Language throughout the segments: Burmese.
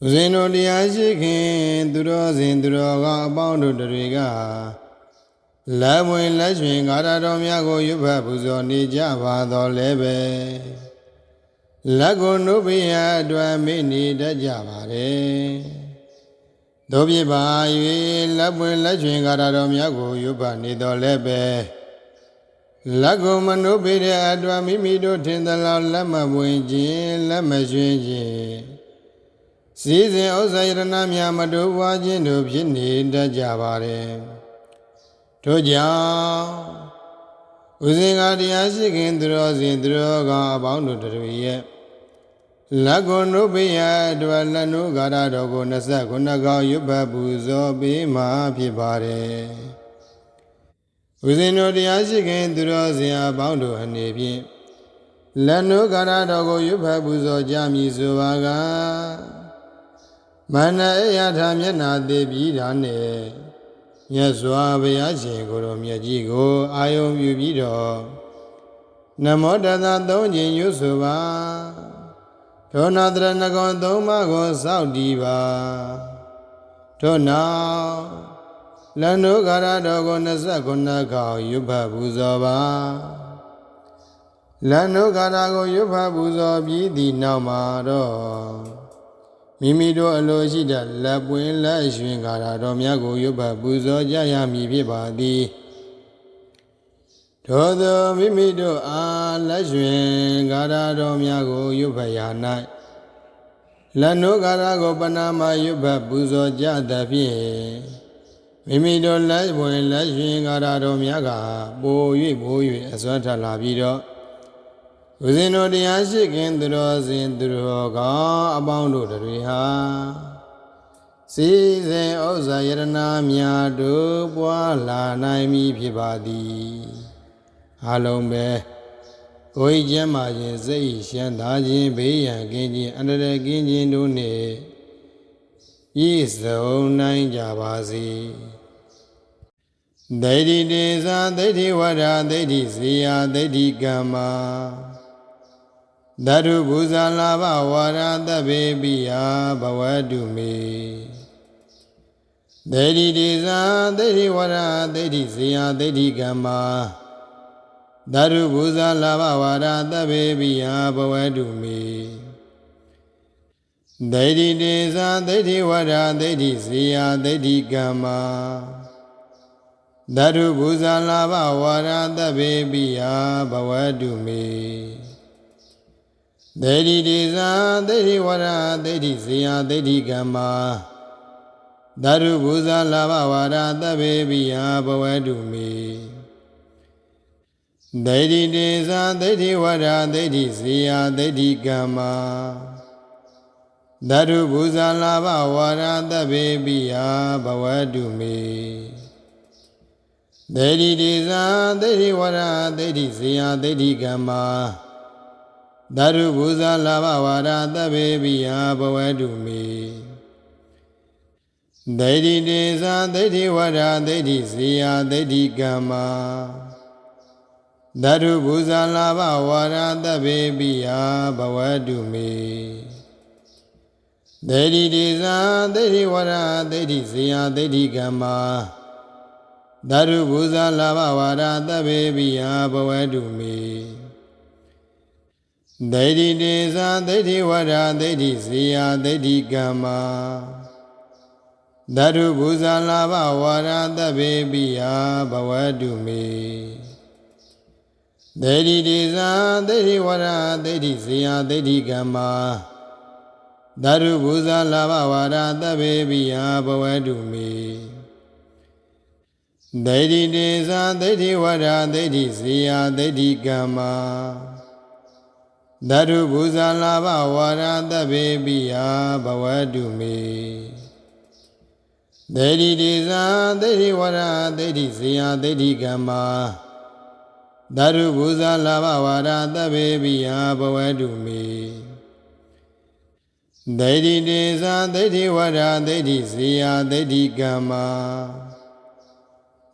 ဦးဇင်းတို့တရားရှိခင်သူတော်စင်သူတော်ကောင်းအပေါင်းတို့တွေကလက်ဝင်လက်ရွှင်ဂါထာတော်များကိုရွတ်ဖတ်ပူဇော်နေကြပါတော်လဲပဲလက်ကိုနှုတ်ပြရအတွက်မိနေတတ်ကြပါတယ်တို့ပြပါ၍လက်ဝင်လက်ရွှင်ဂါထာတော်များကိုရွတ်ဖတ်နေတော်လဲပဲလက်ကိုမနှုတ်ပြတဲ့အတွက်မိမိတို့ထင်သလောက်လက်မဝင်ခြင်းလက်မရွှင်ခြင်းစီစဉ်ဥစ္စာယတနာများမတိုးပွားခြင်းတို့ဖြစ်နေတတ်ကြပါတယ်ထို့ကြောင့်ဦးဇင်းကတရားရှိခင်သူတော်စင်သူတော်ကောင်းအပေါင်းတို့တို့ရဲ့လက်ကိုနှုတ်ပြရအတွက်လက်နှုတ်ဂါထာတော်ကို29ခေါက်ရွတ်ဖတ်ပူဇော်ပေးမှာဖြစ်ပါတယ်ဦးဇင်းတို့တရားရှိခင်သူတော်စင်အပေါင်းတို့အနေဖြင့်လက်နှုတ်ဂါထာတော်ကိုရွတ်ဖတ်ပူဇော်ကြမည်ဆိုပါကမနအေယထာမျက်နာသေးပြီးတာနဲ့မြတ်စွာဘုရားရှင်ကိုယ်တော်မြတ်ကြီးကိုအာယုံပြုပြီးတော့နမောတသသုံးခြင်းရွတ်ဆိုပါထိုနာတရဏဂုံသုံးပါးကိုစောင့်တည်ပါထို့နောက်လန္တုဂါရတော်ကို29ခေါက်ရွတ်ဖတ်ပူဇော်ပါလန္တုဂါရကိုရွတ်ဖတ်ပူဇော်ပြီးသည့်နောက်မှာတော့မိမိတို့အလိုရှိတဲ့လက်ပွင့်လက်ရွှင်ဂါထာတော်များကိုရွတ်ဖတ်ပူဇော်ကြရမည်ဖြစ်ပါသည်ထို့သောမိမိတို့အားလက်ရွှင်ဂါထာတော်များကိုရွတ်ဖတ်ရ၌လက်နှုတ်ဂါထာကိုပဏာမရွတ်ဖတ်ပူဇော်ကြသဖြင့်မိမိတို့လက်ပွင့်လက်ရွှင်ဂါထာတော်များကပို၍အစွမ်းထလာပြီးတော့ဦးဇင်းတို့တရားရှိခင်သူတော်စင်သူတော်ကောင်းအပေါင်းတို့တွေဟာစီစဉ်ဥစ္စာယတနာများတို့ပွားလာနိုင်မည်ဖြစ်ပါသည်အလုံးပဲကိုယ်ကျမ်းမာခြင်းစိတ်ရှမ်းသာခြင်းဘေးရန်ကင်းခြင်းအန္တရာယ်ကင်းခြင်းတို့နှင့်ပြည့်စုံနိုင်ကြပါစေဒိဋ္ဌိတေဇာဒိဋ္ဌိဝရဒိဋ္ဌိဇေယဒိဋ္ဌိကမ္မာဓာတုဘူဇာလာဘဝါရသဗ္ဗေပိယဘဝတုမေဒိဋ္ဌိတေဇာဒိဋ္ဌိဝရဒိဋ္ဌိဇေယဒိဋ္ဌိကမ္မာဓာတုဘူဇာလာဘဝါရသဗ္ဗေပိယဘဝတုမေဒိဋ္ဌိတေဇာဒိဋ္ဌိဝရဒိဋ္ဌိဇေယဒိဋ္ဌိကမ္မာဓာတုဘူဇာလာဘဝါရသဗ္ဗေပိယဘဝတုမေဒိဋ္ဌိတေဇာဒိဋ္ဌိဝရဒိဋ္ဌိဇေယဒိဋ္ဌိကမ္မာဓာတုဘူဇာလာဘဝါရသဗ္ဗေပိယဘဝတုမေဒိဋ္ဌိတေဇာဒိဋ္ဌိဝရဒိဋ္ဌိဇေယဒိဋ္ဌိကမ္မာဓာတုဘူဇာလာဘဝါရသဗ္ဗေပိယဘဝတုမေဒိဋ္ဌိတေဇာဒိဋ္ဌိဝရဒိဋ္ဌိဇေယဒိဋ္ဌိကမ္မာဓာတုဘူဇာလာဘဝါရသဗ္ဗေပိယဘဝတုမေဒိဋ္ဌိတေဇာဒိဋ္ဌိဝရဒိဋ္ဌိဇေယဒိဋ္ဌိကမ္မာဓာတုဘူဇာလာဘဝါရသဗ္ဗေပိယဘဝတုမေဒိဋ္ဌိတေဇာဒိဋ္ဌိဝရဒိဋ္ဌိဇေယဒိဋ္ဌိကမ္မာဓာတုဘူဇာလာဘဝါရသဗ္ဗေပိယဘဝတုမေဒိဋ္ဌိတေဇာဒိဋ္ဌိဝရဒိဋ္ဌိဇေယဒိဋ္ဌိကမ္မာဓာတုဘူဇာလာဘဝါရသဗ္ဗေပိယဘဝတုမေဒိဋ္ဌိတေဇာဒိဋ္ဌိဝရဒိဋ္ဌိဇေယဒိဋ္ဌိကမ္မာဓာတုဘူဇာလာဘဝါရသဗ္ဗေပိယဘဝတုမေဒိဋ္ဌိတေဇာဒိဋ္ဌိဝရဒိဋ္ဌိဇေယဒိဋ္ဌိကမ္မာဓာတုဘူဇာလာဘဝါရသဗ္ဗေပိယဘဝတုမေဒိဋ္ဌိတေဇာဒိဋ္ဌိဝရဒိဋ္ဌိဇေယဒိဋ္ဌိကမ္မာဓာတုဘူဇာလာဘဝါရသဗ္ဗေပိယဘဝတုမေဒိဋ္ဌိတေဇာဒိဋ္ဌိဝရဒိဋ္ဌိဇေယဒိဋ္ဌိကမ္မာ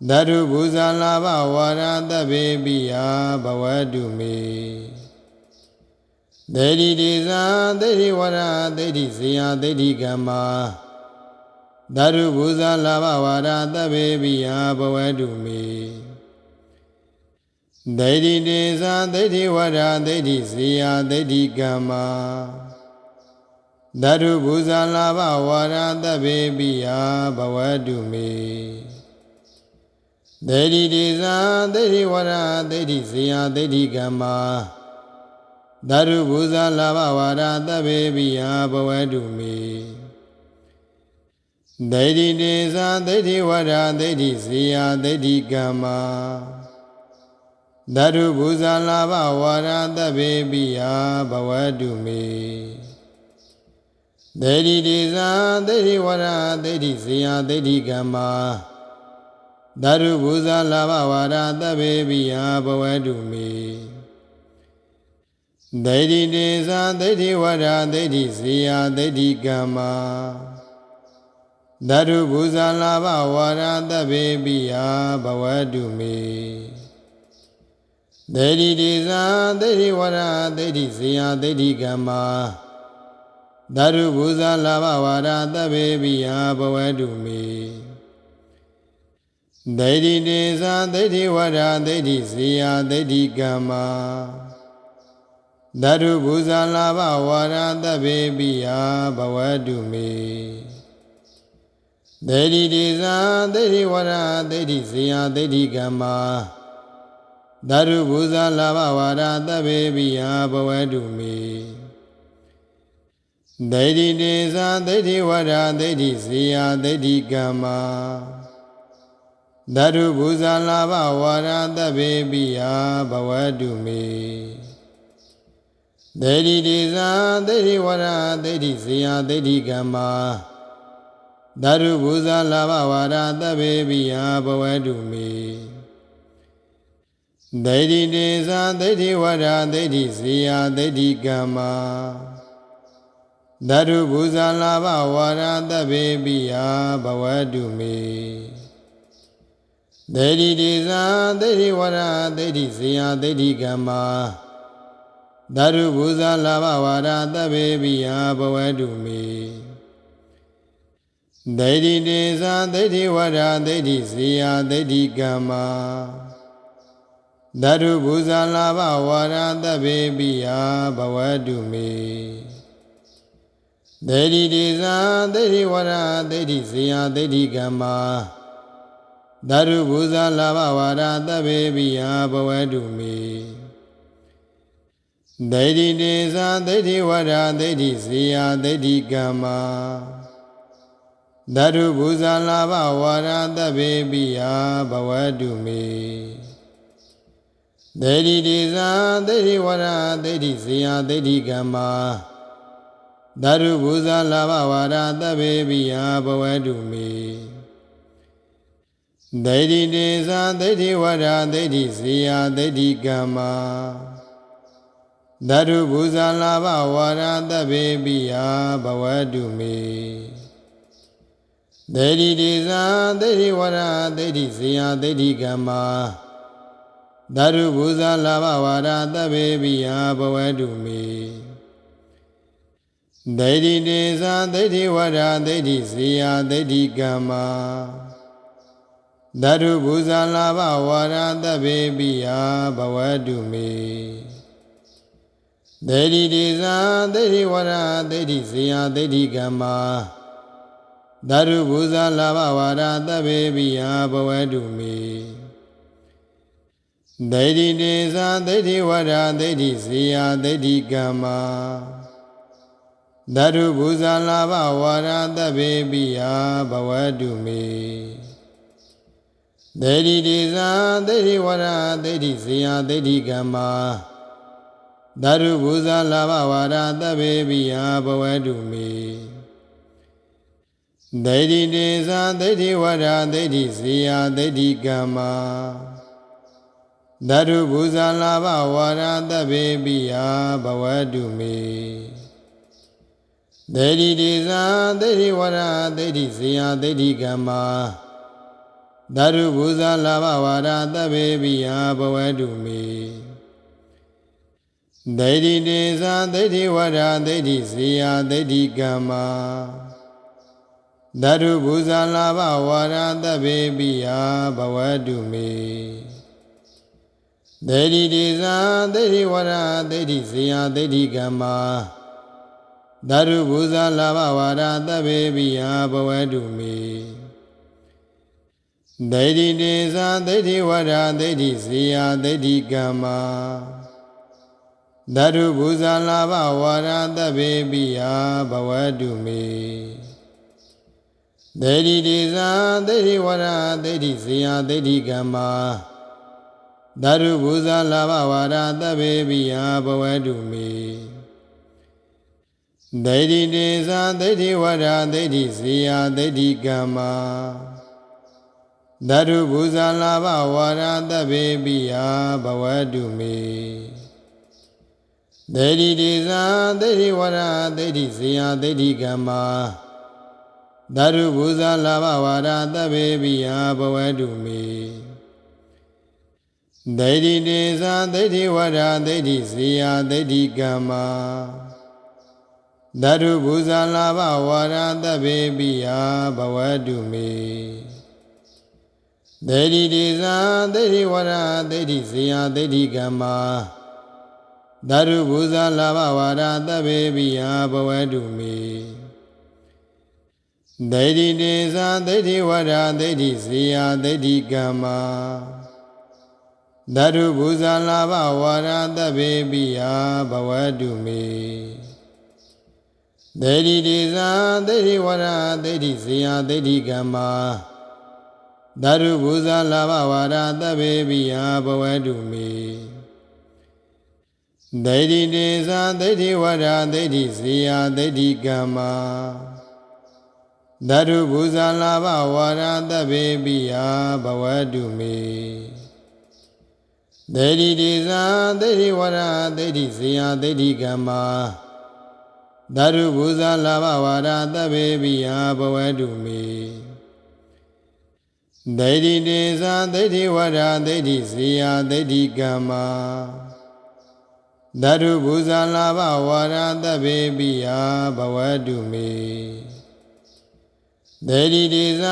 ဓာတုဘူဇာလာဘဝါရသဗ္ဗေပိယဘဝတုမေ ဒေတိတေဇာဒေတိဝရဒေတိဇေယဒေတိကမ္မာဓာတုဘူဇာလာဘဝါဒသဗ္ဗေပိယဘဝတုမေဒေတိတေဇာဒေတိဝရဒေတိဇေယဒေတိကမ္မာဓာတုဘူဇာလာဘဝါဒသဗ္ဗေပိယဘဝတုမေဒေတိတေဇာဒေတိဝရဒေတိဇေယဒေတိကမ္မာဓာတုဘူဇာလာဘဝါဒသဗ္ဗေပိယဘဝတုမေဒေတိတေဇာဒေတိဝရဒေတိဇေယဒေတိကမ္မာဓာတုဘူဇာလာဘဝါဒသဗ္ဗေပိယဘဝတုမေဒေတိတေဇာဒေတိဝရဒေတိဇေယဒေတိကမ္မာဓာတုဘူဇာလာဘဝါဒသဗ္ဗေပိယဘဝတုမေဒေတိတေဇာဒေတိဝရဒေတိဇေယဒေတိကမ္မာဓာတုဘူဇာလာဘဝါဒသဗ္ဗေပိယဘဝတုမေဒေတိတေဇာဒေတိဝရဒေတိဇေယဒေတိကမ္မာဓာတုဘူဇာလာဘဝါဒသဗ္ဗေပိယဘဝတုမေဒေတိတေဇာဒေတိဝရဒေတိဇေယဒေတိကမ္မာဓာတုဘူဇာလာဘဝါဒသဗ္ဗေပိယဘဝတုမေဒေတိတေဇာဒေတိဝရဒေတိဇေယဒေတိကမ္မာဓာတုဘူဇာလာဘဝါဒသဗ္ဗေပိယဘဝတုမေဒေတိတေဇာဒေတိဝရဒေတိဇေယဒေတိကမ္မာဓာတုဘူဇာလာဘဝါဒသဗ္ဗေပိယဘဝတုမေဒေတိတေဇာဒေတိဝရဒေတိဇေယဒေတိကမ္မာဓာတုဘူဇာလာဘဝါဒသဗ္ဗေပိယဘဝတုမေဒေတိတေဇာဒေတိဝရဒေတိဇေယဒေတိကမ္မာဓာတုဘူဇာလာဘဝါဒသဗ္ဗေပိယဘဝတုမေဒေတိတေဇာဒေတိဝရဒေတိဇေယဒေတိကမ္မာဓာတုဘူဇာလာဘဝါဒသဗ္ဗေပိယဘဝတုမေဒေတိတေဇာဒေတိဝရဒေတိဇေယဒေတိကမ္မာဓာတုဘူဇာလာဘဝါဒသဗ္ဗေပိယဘဝတုမေဒေတိတေဇာဒေတိဝရဒေတိဇေယဒေတိကမ္မာဓာတုဘူဇာလာဘဝါဒသဗ္ဗေပိယဘဝတုမေဒေတိတေဇာဒေတိဝရဒေတိဇေယဒေတိကမ္မာဓာတုဘူဇာလာဘဝါဒသဗ္ဗေပိယဘဝတုမေဒေတိတေဇာဒေတိဝရဒေတိဇေယဒေတိကမ္မာဓာတုဘူဇာလာဘဝါဒသဗ္ဗေပိယဘဝတုမေဒေတိတေဇာဒေတိဝရဒေတိဇေယဒေတိကမ္မာဓာတုဘူဇာလာဘဝါဒသဗ္ဗေပိယဘဝတုမေဒေတိတေဇာဒေတိဝရဒေတိဇေယဒေတိကမ္မာဓာတုဘူဇာလာဘဝါဒသဗ္ဗေပိယဘဝတုမေဒေတိတေဇာဒေတိဝရဒေတိဇေယဒေတိကမ္မာဓာတုဘူဇာလာဘဝါဒသဗ္ဗေပိယဘဝတုမေဒေတိတေဇာဒေတိဝရဒေတိဇေယဒေတိကမ္မာဓာတုဘူဇာလာဘဝါဒသဗ္ဗေပိယဘဝတုမေဒေတိတေဇာဒေတိဝရဒေတိဇေယဒေတိကမ္မာဓာတုဘူဇာလာဘဝါဒသဗ္ဗေပိယဘဝတုမေဒေတိတေဇာဒေတိဝရဒေတိဇေယဒေတိကမ္မာဓာတုဘူဇာလာဘဝါဒသဗ္ဗေပိယဘဝတုမေဒေတိတေဇာဒေတိဝရဒေတိဇေယဒေတိကမ္မာဓာတုဘူဇာလာဘဝါဒသဗ္ဗေပိယဘဝတုမေဒေတိတေဇာဒေတိဝရဒေတိဇေယဒေတိကမ္မာဓာတုဘူဇာလာဘဝါဒသဗ္ဗေပိယဘဝတုမေ ဒိဋ္ဌိတေသဒိဋ္ဌိဝရဒိဋ္ဌိဇေယဒိဋ္ဌိကမ္မာဓတုဘူဇာလာဘဝရတဗေပိယဘဝတုမေဒိဋ္ဌိတေသဒိဋ္ဌိဝရဒိဋ္ဌိဇေယဒိဋ္ဌိကမ္မာဓတုဘူဇာလာဘဝရတဗေပိယဘဝတုမေဒိဋ္ဌိတေသဒိဋ္ဌိဝရဒိဋ္ဌိဇေယဒိဋ္ဌိကမ္မာဓတုဘူဇာလာဘဝရတဗေပိယဘဝတုမေဒိဋ္ဌိတေသဒိဋ္ဌိဝရဒိဋ္ဌိဇေယဒိဋ္ဌိကမ္မာဓတုဘူဇာလာဘဝရတဗေပိယဘဝတုမေဒိဋ္ဌိတေသဒိဋ္ဌိဝရဒိဋ္ဌိဇေယဒိဋ္ဌိကမ္မာဓတုဘူဇာလာဘဝရတဗေပိယဘဝတုမေဒိဋ္ဌိတေသဒိဋ္ဌိဝရဒိဋ္ဌိဇေယဒိဋ္ဌိကမ္မာဓတုဘူဇာလာဘဝရတဗေပိယဘဝတုမေဒိဋ္ဌိတေသဒိဋ္ဌိဝရဒိဋ္ဌိဇေယဒိဋ္ဌိကမ္မာဓတုဘူဇာလာဘဝရတဗေပိယဘဝတုမေဒိဋ္ဌိတေသဒိဋ္ဌိဝရဒိဋ္ဌိဇေယဒိဋ္ဌိကမ္မာဓတုဘူဇာလာဘဝရတဗေပိယဘဝတုမေဒိဋ္ဌိတေသဒိဋ္ဌိဝရဒိဋ္ဌိဇေယဒိဋ္ဌိကမ္မာဓတုဘူဇာလာဘဝရတဗေပိယဘဝတုမေဒိဋ္ဌိတေသဒိဋ္ဌိဝရဒိဋ္ဌိဇေယဒိဋ္ဌိကမ္မာဓတုဘူဇာလာဘဝရတဗေပိယဘဝတုမေဒိဋ္ဌိတေသဒိဋ္ဌိဝရဒိဋ္ဌိဇေယဒိဋ္ဌိကမ္မာဓတုဘူဇာလာဘဝရတဗေပိယဘဝတုမေဒိဋ္ဌိတေသဒိဋ္ဌိဝရဒိဋ္ဌိဇေယဒိဋ္ဌိကမ္မာဓတုဘူဇာလာဘဝရတဗေပိယဘဝတုမေဒိဋ္ဌိတေသဒိဋ္ဌိဝရဒိဋ္ဌိဇေယဒိဋ္ဌိကမ္မာဓတုဘူဇာလာဘဝရတဗေပိယဘဝတုမေဒိဋ္ဌိတေသဒိဋ္ဌိဝရဒိဋ္ဌိဇေယဒိဋ္ဌိကမ္မာဓတုဘူဇာလာဘဝရတဗေပိယဘဝတုမေဒိဋ္ဌိတေသ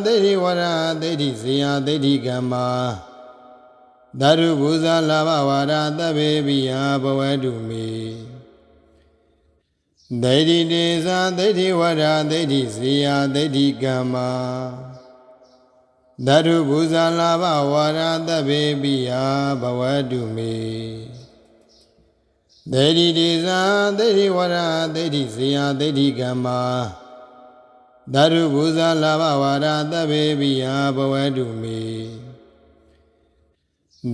ဒိဋ္ဌိဝရဒိဋ္ဌိဇေယဒိဋ္ဌိကမ္မာဓတုဘူဇာလာဘဝရတဗေပိယဘဝတုမေဒိဋ္ဌိတေသဒိဋ္ဌိဝရဒိဋ္ဌိဇေယဒိဋ္ဌိကမ္မာဓတုဘူဇာလာဘဝရတဗေပိယဘဝတုမေဒိဋ္ဌိတေသဒိဋ္ဌိဝရဒိဋ္ဌိဇေယဒိဋ္ဌိကမ္မာဓတုဘူဇာလာဘဝရတဗေပိယဘဝတုမေ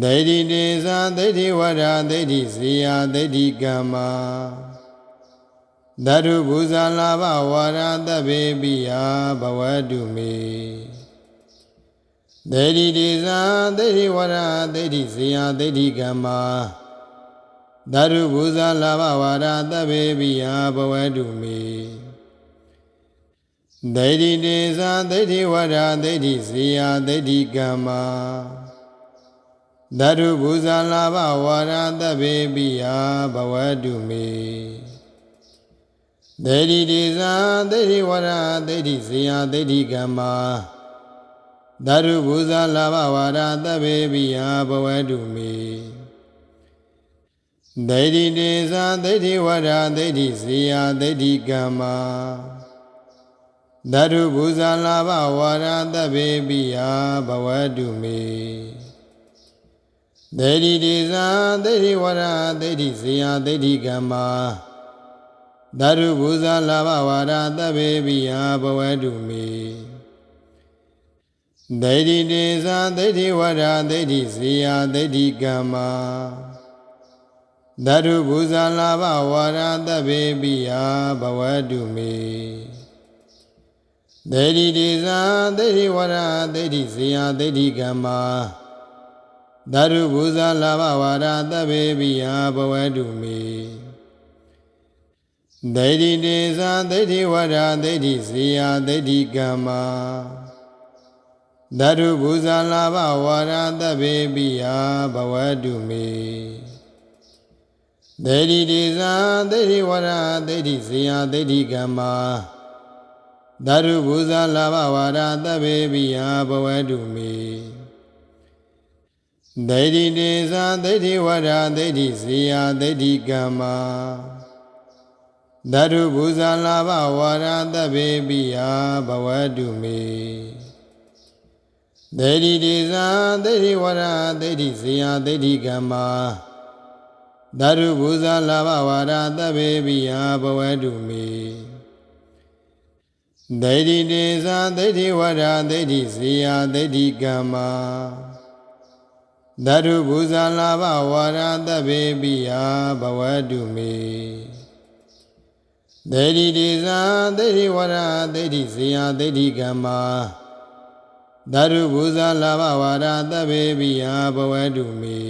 ဒိဋ္ဌိတေသဒိဋ္ဌိဝရဒိဋ္ဌိဇေယဒိဋ္ဌိကမ္မာဓတုဘူဇာလာဘဝရတဗေပိယဘဝတုမေဒိဋ္ဌိတေသဒိဋ္ဌိဝရဒိဋ္ဌိဇေယဒိဋ္ဌိကမ္မာဓတုဘူဇာလာဘဝရတဗေပိယဘဝတုမေဒိဋ္ဌိတေသဒိဋ္ဌိဝရဒိဋ္ဌိဇေယဒိဋ္ဌိကမ္မာဓတုဘူဇာလာဘဝရတဗေပိယဘဝတုမေဒိဋ္ဌိတေသဒိဋ္ဌိဝရဒိဋ္ဌိဇေယဒိဋ္ဌိကမ္မာဓတုဘူဇာလာဘဝရတဗေပိယဘဝတုမေဒိဋ္ဌိတေသဒိဋ္ဌိဝရဒိဋ္ဌိဇေယဒိဋ္ဌိကမ္မာဓတုဘူဇာလာဘဝရတဗေပိယဘဝတုမေဒိဋ္ဌိတေသဒိဋ္ဌိဝရဒိဋ္ဌိဇေယဒိဋ္ဌိကမ္မာဓတုဘူဇာလာဘဝရတဗေပိယဘဝတုမေဒိဋ္ဌိတေသဒိဋ္ဌိဝရဒိဋ္ဌိဇေယဒိဋ္ဌိကမ္မာဓတုဘူဇာလာဘဝရတဗေပိယဘဝတုမေဒိဋ္ဌိတေသဒိဋ္ဌိဝရဒိဋ္ဌိဇေယဒိဋ္ဌိကမ္မာဓတုဘူဇာလာဘဝရတဗေပိယဘဝတုမေ ဒေတိတေဇာဒေတိဝရဒေတိဇေယဒေတိကမ္မာဓာရုဘူဇာလာဘဝါရသဗ္ဗေပိယဘဝတုမေဒေတိတေဇာဒေတိဝရဒေတိဇေယဒေတိကမ္မာဓာရုဘူဇာလာဘဝါရသဗ္ဗေပိယဘဝတုမေဒေတိတေဇာဒေတိဝရဒေတိဇေယဒေတိကမ္မာဓာရုဘူဇာလာဘဝါရသဗ္ဗေပိယဘဝတုမေဒေတိတေဇာဒေတိဝရဒေတိဇေယဒေတိကမ္မာဓာရုဘူဇာလာဘဝါရသဗ္ဗေပိယဘဝတုမေဒေတိတေဇာဒေတိဝရဒေတိဇေယဒေတိကမ္မာဓာရုဘူဇာလာဘဝါရသဗ္ဗေပိယဘဝတုမေ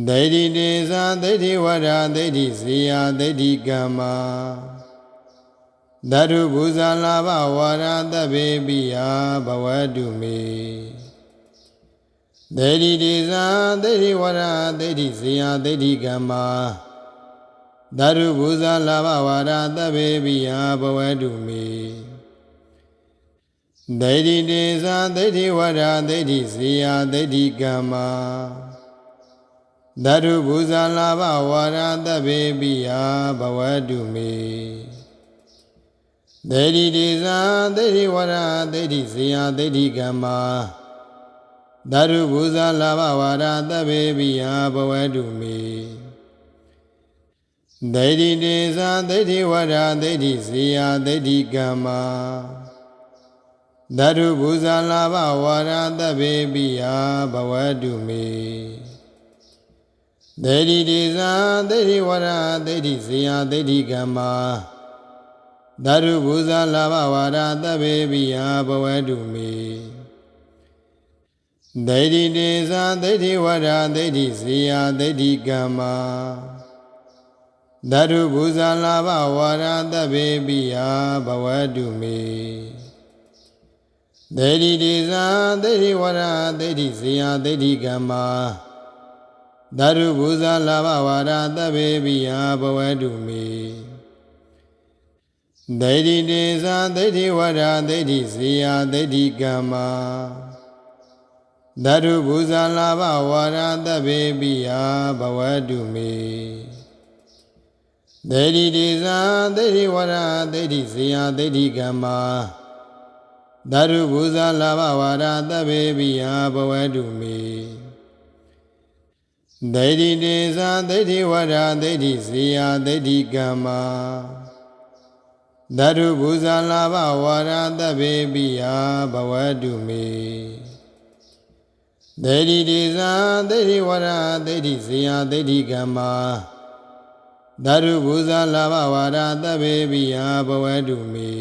ဒေတိတေဇာဒေတိဝရဒေတိဇေယဒေတိကမ္မာဓာရုဘူဇာလာဘဝါရသဗ္ဗေပိယဘဝတုမေဒေတိတေဇာဒေတိဝရဒေတိဇေယဒေတိကမ္မာဓာရုဘူဇာလာဘဝါရသဗ္ဗေပိယဘဝတုမေဒေတိတေဇာဒေတိဝရဒေတိဇေယဒေတိကမ္မာဓာရုဘူဇာလာဘဝါရသဗ္ဗေပိယဘဝတုမေဒေတိတေဇာဒေတိဝရဒေတိဇေယဒေတိကမ္မာဓာရုဘူဇာလာဘဝါရသဗ္ဗေပိယဘဝတုမေဒေတိတေဇာဒေတိဝရဒေတိဇေယဒေတိကမ္မာဓာရုဘူဇာလာဘဝါရသဗ္ဗေပိယဘဝတုမေဒေတိတေဇာဒေတိဝရဒေတိဇေယဒေတိကမ္မာဓာရုဘူဇာလာဘဝါရသဗ္ဗေပိယဘဝတုမေဒေတိတေဇာဒေတိဝရဒေတိဇေယဒေတိကမ္မာဓာရုဘူဇာလာဘဝါရသဗ္ဗေပိယဘဝတုမေဒေတိတေဇာဒေတိဝရဒေတိဇေယဒေတိကမ္မာဓာရုဘူဇာလာဘဝါရသဗ္ဗေပိယဘဝတုမေဒေတိတေဇာဒေတိဝရဒေတိဇေယဒေတိကမ္မာဓာရုဘူဇာလာဘဝါရသဗ္ဗေပိယဘဝတုမေဒေတိတေဇာဒေတိဝရဒေတိဇေယဒေတိကမ္မာဓာရုဘူဇာလာဘဝါရသဗ္ဗေပိယဘဝတုမေဒေတိတေဇာဒေတိဝရဒေတိဇေယဒေတိကမ္မာဓာရုဘူဇာလာဘဝါရသဗ္ဗေပိယဘဝတုမေဒေတိတေဇာဒေတိဝရဒေတိဇေယဒေတိကမ္မာဓာရုဘူဇာလာဘဝါရသဗ္ဗေပိယဘဝတုမေဒေတိတေဇာဒေတိဝရဒေတိဇေယဒေတိကမ္မာဓာရုဘူဇာလာဘဝါရသဗ္ဗေပိယဘဝတုမေ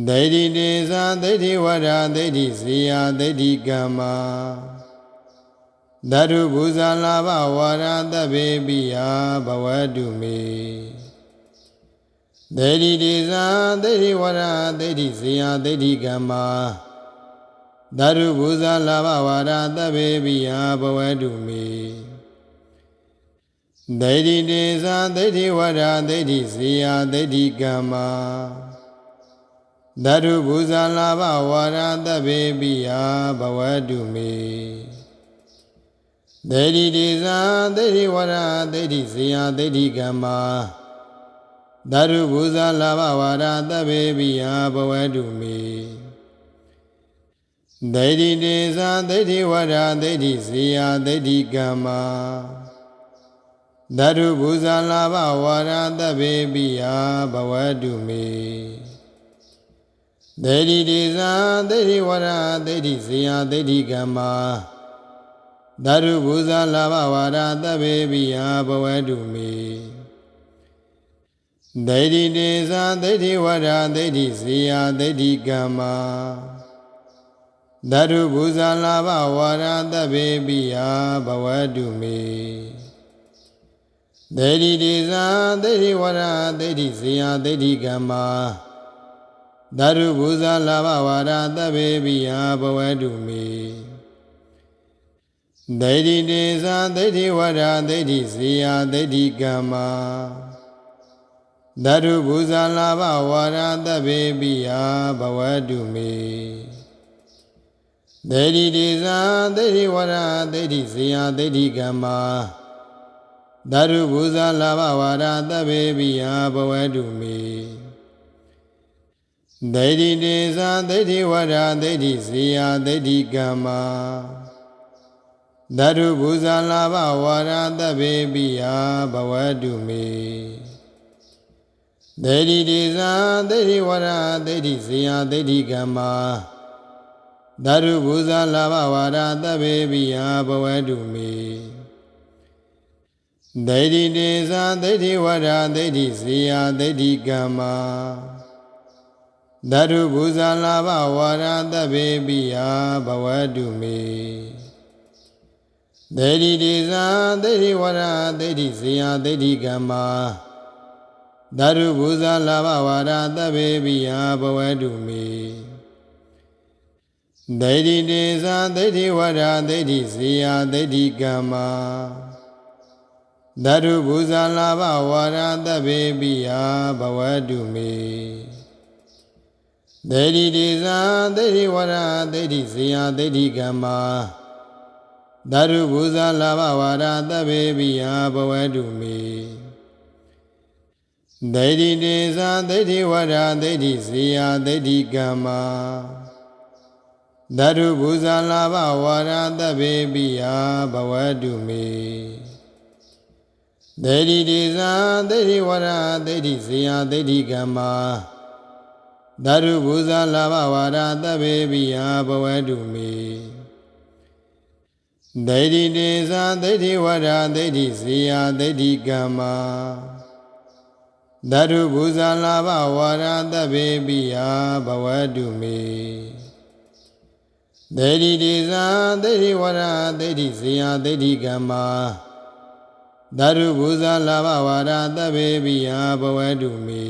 ဒေတိတေဇာဒေတိဝရဒေတိဇေယဒေတိကမ္မာဓာရုဘူဇာလာဘဝါရသဗ္ဗေပိယဘဝတုမေဒေတိတေဇာဒေတိဝရဒေတိဇေယဒေတိကမ္မာဓာရုဘူဇာလာဘဝါရသဗ္ဗေပိယဘဝတုမေဒေတိတေဇာဒေတိဝရဒေတိဇေယဒေတိကမ္မာဓာရုဘူဇာလာဘဝါရသဗ္ဗေပိယဘဝတုမေဒေတိတေဇာဒေတိဝရဒေတိဇေယဒေတိကမ္မာဓာရုဘူဇာလာဘဝါရသဗ္ဗေပိယဘဝတုမေဒေတိတေဇာဒေတိဝရဒေတိဇေယဒေတိကမ္မာဓာရုဘူဇာလာဘဝါရသဗ္ဗေပိယဘဝတုမေဒေတိတေဇာဒေတိဝရဒေတိဇေယဒေတိကမ္မာဓာရုဘူဇာလာဘဝါရသဗ္ဗေပိယဘဝတုမေဒေတိတေဇာဒေတိဝရဒေတိဇေယဒေတိကမ္မာဓာရုဘူဇာလာဘဝါရသဗ္ဗေပိယဘဝတုမေ ဒိဋ္ဌိတေသဒိဋ္ဌိဝရဒိဋ္ဌိဇေယဒိဋ္ဌိကမ္မာဓတုပူဇာလာဘဝါရသဗ္ဗေပိယဘဝတုမေဒိဋ္ဌိတေသဒိဋ္ဌိဝရဒိဋ္ဌိဇေယဒိဋ္ဌိကမ္မာဓတုပူဇာလာဘဝါရသဗ္ဗေပိယဘဝတုမေဒိဋ္ဌိတေသဒိဋ္ဌိဝရဒိဋ္ဌိဇေယဒိဋ္ဌိကမ္မာဓတုပူဇာလာဘဝါရသဗ္ဗေပိယဘဝတုမေဒိဋ္ဌိတေသဒိဋ္ဌိဝရဒိဋ္ဌိဇေယဒိဋ္ဌိကမ္မာဓတုပူဇာလာဘဝါရသဗ္ဗေပိယဘဝတုမေဒိဋ္ဌိတေသဒိဋ္ဌိဝရဒိဋ္ဌိဇေယဒိဋ္ဌိကမ္မာဓတုပူဇာလာဘဝါရသဗ္ဗေပိယဘဝတုမေဒိဋ္ဌိတေသဒိဋ္ဌိဝရဒိဋ္ဌိဇေယဒိဋ္ဌိကမ္မာဓတုပူဇာလာဘဝါရသဗ္ဗေပိယဘဝတုမေဒိဋ္ဌိတေသဒိဋ္ဌိဝရဒိဋ္ဌိဇေယဒိဋ္ဌိကမ္မာဓတုပူဇာလာဘဝါရသဗ္ဗေပိယဘဝတုမေဒိဋ္ဌိတေသဒိဋ္ဌိဝရဒိဋ္ဌိဇေယဒိဋ္ဌိကမ္မာဓတုပူဇာလာဘဝါရသဗ္ဗေပိယဘဝတုမေဒိဋ္ဌိတေသဒိဋ္ဌိဝရဒိဋ္ဌိဇေယဒိဋ္ဌိကမ္မာဓတုပူဇာလာဘဝါရသဗ္ဗေပိယဘဝတုမေဒိဋ္ဌိတေသဒိဋ္ဌိဝရဒိဋ္ဌိဇေယဒိဋ္ဌိကမ္မာဓတုပူဇာလာဘဝါရသဗ္ဗေပိယဘဝတုမေဒိဋ္ဌိတေသဒိဋ္ဌိဝရဒိဋ္ဌိဇေယဒိဋ္ဌိကမ္မာဓတုပူဇာလာဘဝါရသဗ္ဗေပိယဘဝတုမေဒိဋ္ဌိတေသဒိဋ္ဌိဝရဒိဋ္ဌိဇေယဒိဋ္ဌိကမ္မာဓတုပူဇာလာဘဝါရသဗ္ဗေပိယဘဝတုမေ